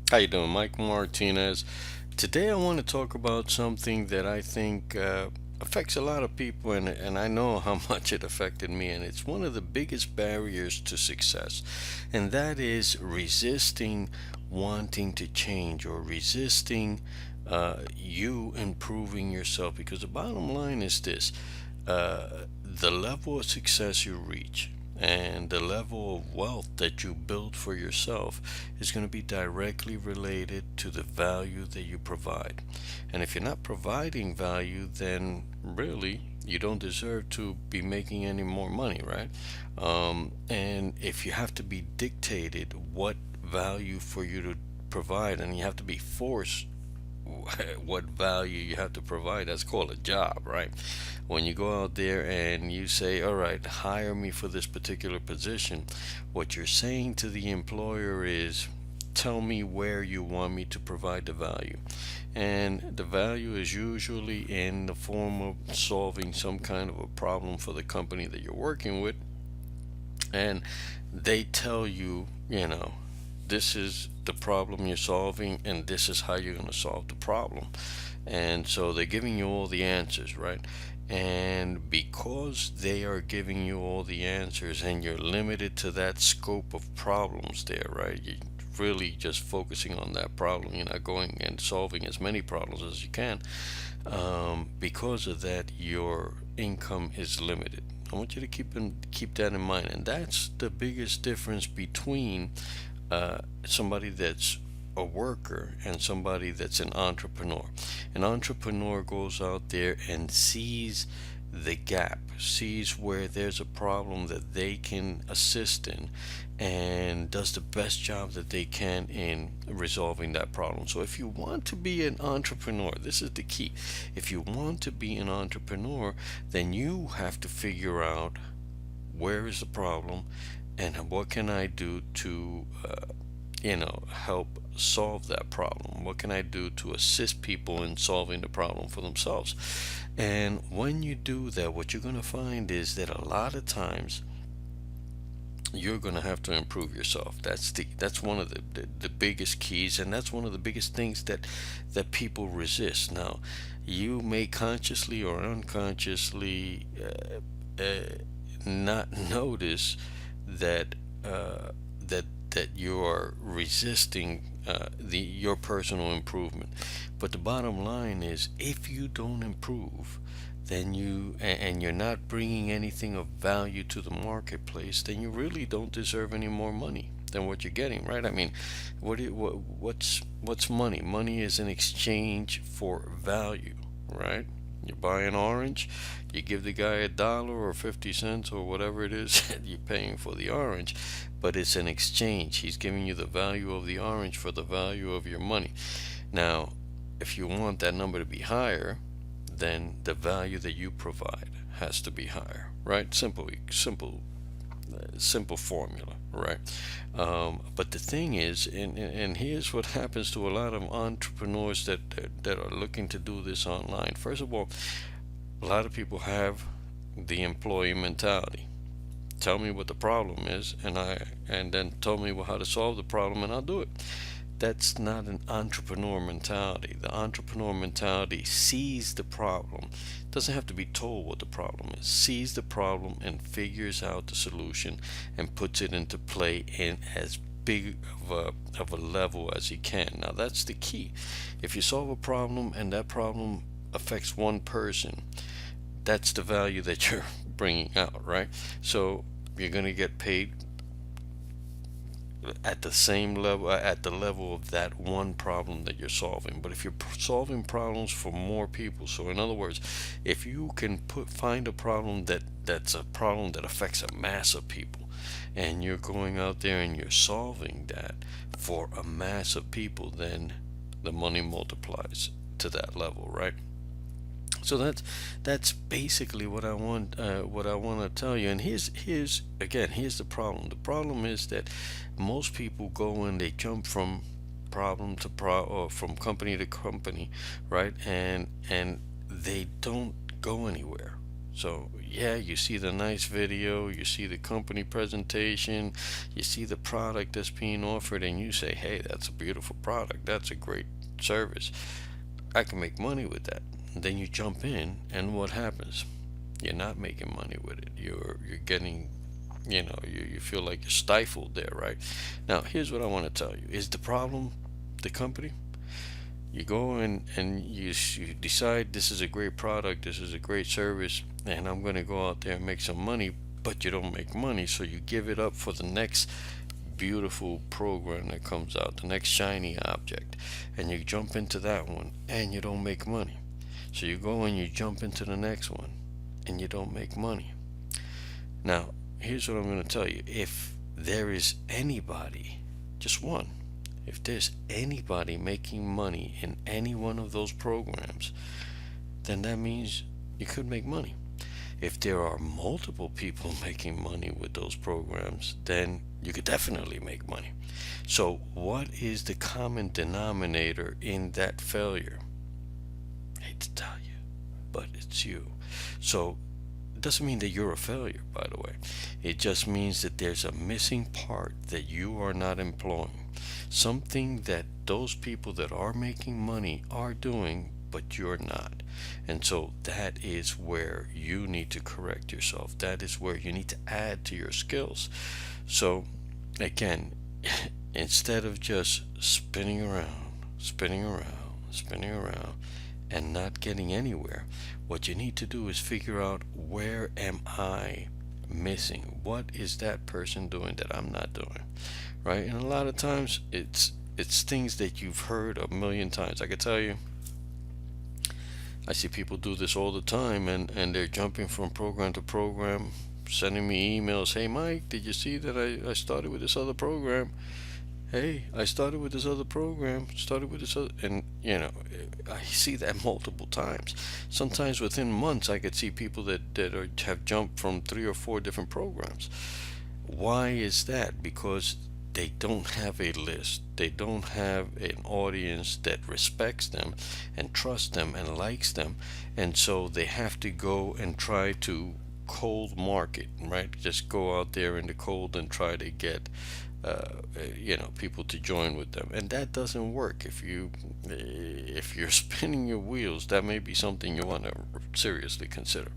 How you doing, Mike Martinez? Today I want to talk about something that I think affects a lot of people, and I know how much it affected me, and it's one of the biggest barriers to success, and that is resisting wanting to change or resisting you improving yourself. Because the bottom line is this: the level of success you reach and the level of wealth that you build for yourself is going to be directly related to the value that you provide. And if you're not providing value, then really you don't deserve to be making any more money, right? And if you have to be dictated what value for you to provide, and you have to be forced what value you have to provide, that's called a job, right? When you go out there and you say, all right, hire me for this particular position, what you're saying to the employer is, tell me where you want me to provide the value. And the value is usually in the form of solving some kind of a problem for the company that you're working with. And they tell you, this is the problem you're solving, and this is how you're going to solve the problem. And so they're giving you all the answers, right? And because they are giving you all the answers and you're limited to that scope of problems there, right? You're really just focusing on that problem. You're not going and solving as many problems as you can. Because of that, your income is limited. I want you to keep that in mind, and that's the biggest difference between somebody that's a worker and somebody that's an entrepreneur. An entrepreneur goes out there and sees the gap, sees where there's a problem that they can assist in, and does the best job that they can in resolving that problem. So, if you want to be an entrepreneur, this is the key. If you want to be an entrepreneur, then you have to figure out where is the problem and what can I do to help solve that problem. What can I do to assist people in solving the problem for themselves? And when you do that, what you're going to find is that a lot of times you're going to have to improve yourself. That's one of the biggest keys, and that's one of the biggest things that people resist. Now, you may consciously or unconsciously not notice that that you are resisting the your personal improvement. But the bottom line is, if you don't improve, then and you're not bringing anything of value to the marketplace, then you really don't deserve any more money than what you're getting, right? I mean, what's money? Money is an exchange for value, right? You buy an orange, you give the guy $1 or 50 cents or whatever it is that you're paying for the orange, but it's an exchange. He's giving you the value of the orange for the value of your money. Now, if you want that number to be higher, then the value that you provide has to be higher, right? Simple formula, right? But the thing is, and here's what happens to a lot of entrepreneurs that are looking to do this online. First of all, a lot of people have the employee mentality. Tell me what the problem is, and then tell me how to solve the problem, and I'll do it. That's not an entrepreneur mentality. The entrepreneur mentality sees the problem, doesn't have to be told what the problem is, sees the problem and figures out the solution and puts it into play in as big of a level as he can. Now, that's the key. If you solve a problem and that problem affects one person, that's the value that you're bringing out, right? So you're going to get paid at the same level, at the level of that one problem that you're solving. But if you're solving problems for more people, so in other words, if you can find a problem that's a problem that affects a mass of people, and you're going out there and you're solving that for a mass of people, then the money multiplies to that level, right? So that's basically what I want to tell you. And here's the problem. The problem is that most people go and they jump from problem to or from company to company, right? And they don't go anywhere. So, yeah, you see the nice video, you see the company presentation, you see the product that's being offered, and you say, hey, that's a beautiful product, that's a great service, I can make money with that. And then you jump in, and what happens? You're not making money with it. You're getting, you feel like you're stifled there, right? Now, here's what I want to tell you. Is the problem the company? You go in and you decide this is a great product, this is a great service, and I'm going to go out there and make some money, but you don't make money, so you give it up for the next beautiful program that comes out, the next shiny object, and you jump into that one and you don't make money. So you go and you jump into the next one and you don't make money. Now, here's what I'm going to tell you. If there is anybody, just one, if there's anybody making money in any one of those programs, then that means you could make money. If there are multiple people making money with those programs, then you could definitely make money. So, what is the common denominator in that failure? I hate to tell you, but it's you. So, it doesn't mean that you're a failure, by the way. It just means that there's a missing part that you are not employing. Something that those people that are making money are doing, but you're not. And so that is where you need to correct yourself. That is where you need to add to your skills. So, again, instead of just spinning around, spinning around, spinning around, and not getting anywhere, what you need to do is figure out, where am I missing? What is that person doing that I'm not doing? Right? And a lot of times it's things that you've heard a million times. I can tell you, I see people do this all the time, and they're jumping from program to program, sending me emails. Hey, Mike, did you see that I started with this other program? Hey, I started with this other program, started with this other, and I see that multiple times. Sometimes within months, I could see people that have jumped from 3 or 4 different programs. Why is that? Because they don't have a list. They don't have an audience that respects them and trusts them and likes them. And so they have to go and try to cold market, right? Just go out there in the cold and try to get people to join with them, and that doesn't work. If you're spinning your wheels, that may be something you want to seriously consider.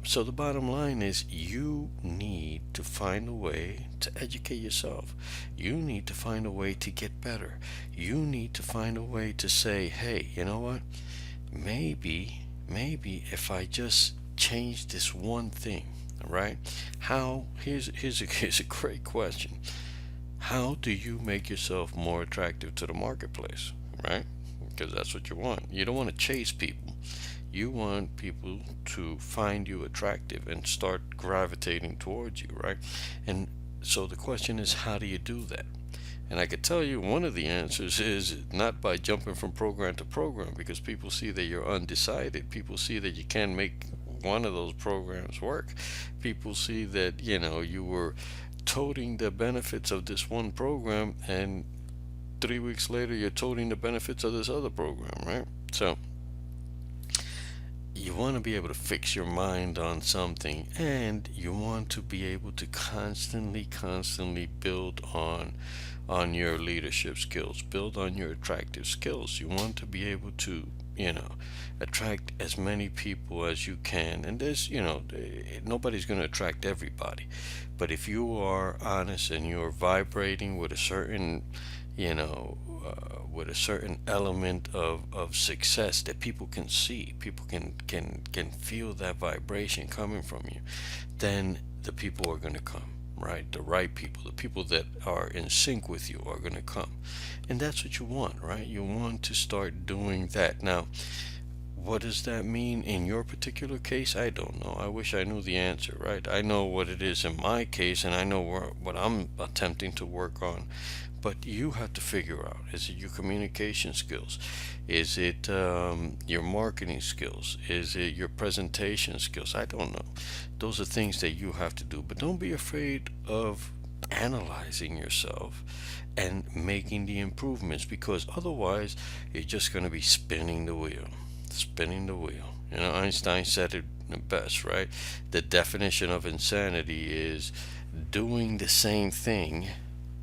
So the bottom line is, you need to find a way to educate yourself. You need to find a way to get better. You need to find a way to say, hey, you know what? Maybe if I just change this one thing, right? Here's a great question. How do you make yourself more attractive to the marketplace, right? Because that's what you want. You don't want to chase people. You want people to find you attractive and start gravitating towards you, right? And so the question is, how do you do that? And I could tell you one of the answers is not by jumping from program to program, because people see that you're undecided. People see that you can't make one of those programs work. People see that, you were toting the benefits of this one program, and 3 weeks later you're toting the benefits of this other program, right? So you want to be able to fix your mind on something, and you want to be able to constantly build on your leadership skills, build on your attractive skills. You want to be able to attract as many people as you can. And nobody's going to attract everybody, but if you are honest and you're vibrating with a certain element of success that people can see, people can feel that vibration coming from you, then the people are going to come, right? The right people, the people that are in sync with you, are going to come. And that's what you want, right? You want to start doing that. Now, what does that mean in your particular case? I don't know. I wish I knew the answer, right? I know what it is in my case, and I know what I'm attempting to work on. But you have to figure out, is it your communication skills? Is it your marketing skills? Is it your presentation skills? I don't know. Those are things that you have to do. But don't be afraid of analyzing yourself and making the improvements, because otherwise you're just going to be spinning the wheel, Einstein said it best, right? The definition of insanity is doing the same thing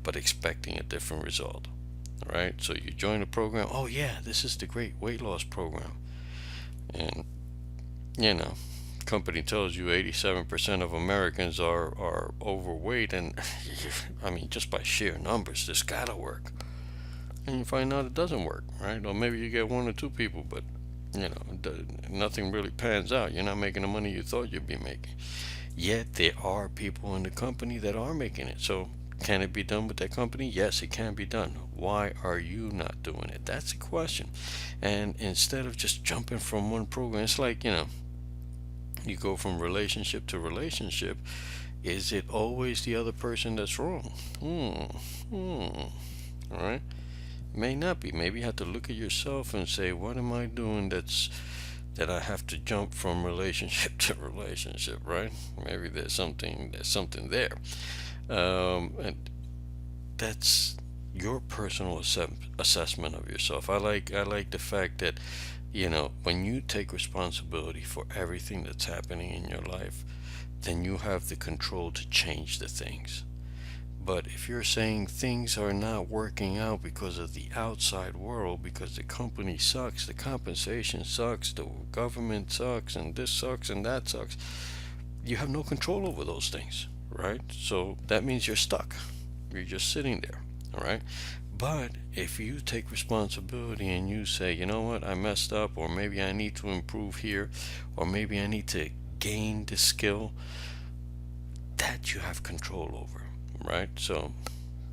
but expecting a different result. All right? So you join a program, oh yeah, this is the great weight loss program. And you know, company tells you 87% of Americans are overweight, and I mean, just by sheer numbers, this gotta work. And you find out it doesn't work, right? Or maybe you get one or two people, but nothing really pans out. You're not making the money you thought you'd be making. Yet there are people in the company that are making it. So can it be done with that company? Yes, it can be done. Why are you not doing it? That's the question. And instead of just jumping from one program, it's like, you go from relationship to relationship. Is it always the other person that's wrong? All right. May not be. Maybe you have to look at yourself and say, what am I doing that I have to jump from relationship to relationship, right? Maybe there's something there. And that's your personal assessment of yourself. I like the fact that when you take responsibility for everything that's happening in your life, then you have the control to change the things. But if you're saying things are not working out because of the outside world, because the company sucks, the compensation sucks, the government sucks, and this sucks and that sucks, you have no control over those things, right? So that means you're stuck. You're just sitting there, all right? But if you take responsibility and you say, you know what, I messed up, or maybe I need to improve here, or maybe I need to gain the skill, that you have control over, right? So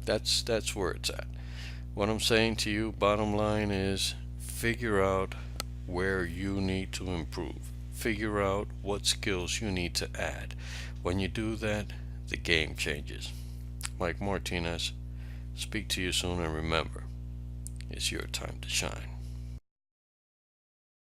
that's where it's at. What I'm saying to you, bottom line is figure out where you need to improve. Figure out what skills you need to add. When you do that, the game changes. Mike Martinez, speak to you soon, and remember, it's your time to shine.